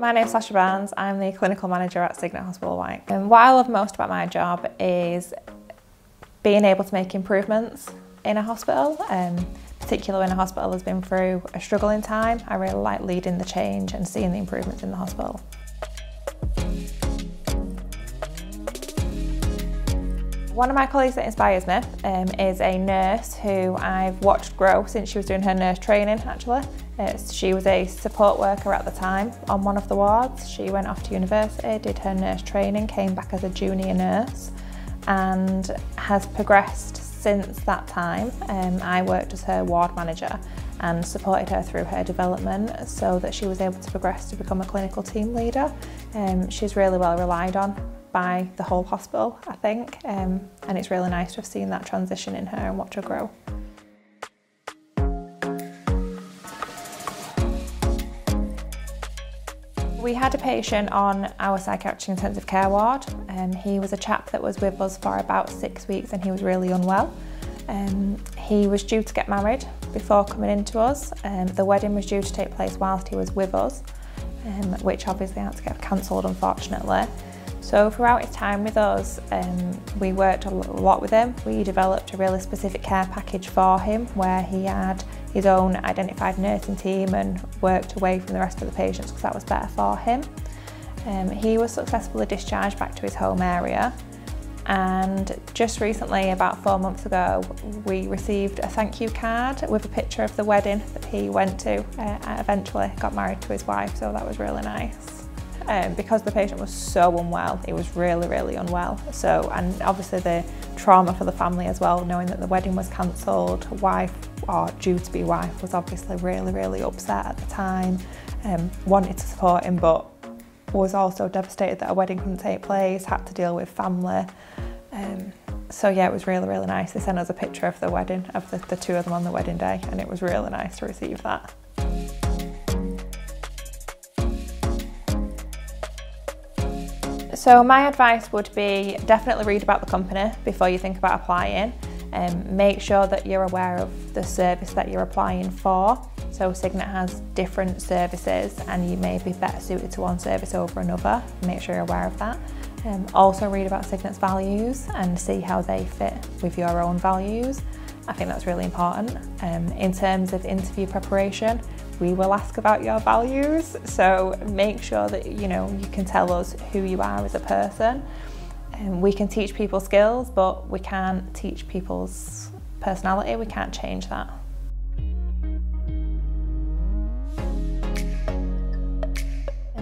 My name's Sacha. I'm the clinical manager at Cygnet Hospital Wyke. And what I love most about my job is being able to make improvements in a hospital, particularly when a hospital has been through a struggling time. I really like leading the change and seeing the improvements in the hospital. One of my colleagues that inspires me is a nurse who I've watched grow since she was doing her nurse training, actually. She was a support worker at the time on one of the wards. She went off to university, did her nurse training, came back as a junior nurse and has progressed since that time. I worked as her ward manager and supported her through her development so that she was able to progress to become a clinical team leader. She's really well relied on by the whole hospital, I think, and it's really nice to have seen that transition in her and watch her grow. We had a patient on our psychiatric intensive care ward. He was a chap that was with us for about 6 weeks and he was really unwell. He was due to get married before coming into us. The wedding was due to take place whilst he was with us, which obviously had to get cancelled, unfortunately. So throughout his time with us, we worked a lot with him. We developed a really specific care package for him where he had his own identified nursing team and worked away from the rest of the patients because that was better for him. He was successfully discharged back to his home area, and just recently, about 4 months ago, we received a thank you card with a picture of the wedding that he went to. Eventually got married to his wife, so that was really nice. Because the patient was so unwell, he was really unwell. So, and obviously the trauma for the family as well, knowing that the wedding was cancelled, wife, or due to be wife, was obviously really upset at the time, wanted to support him, but was also devastated that a wedding couldn't take place, had to deal with family. So yeah, it was really nice. They sent us a picture of the wedding, of the two of them on the wedding day, and it was really nice to receive that. So my advice would be definitely read about the company before you think about applying. Make sure that you're aware of the service that you're applying for. So Cygnet has different services and you may be better suited to one service over another. Make sure you're aware of that. Also read about Cygnet's values and see how they fit with your own values. I think that's really important. In terms of interview preparation, we will ask about your values, so make sure that you can tell us who you are as a person. We can teach people skills, but we can't teach people's personality. We can't change that.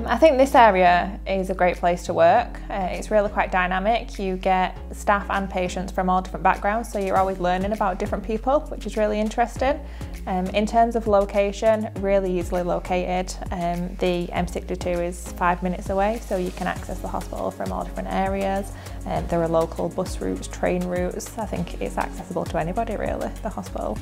I think this area is a great place to work. It's really quite dynamic. You get staff and patients from all different backgrounds, so you're always learning about different people, which is really interesting. In terms of location, really easily located. The M62 is 5 minutes away, so you can access the hospital from all different areas. There are local bus routes, train routes. I think it's accessible to anybody really, the hospital.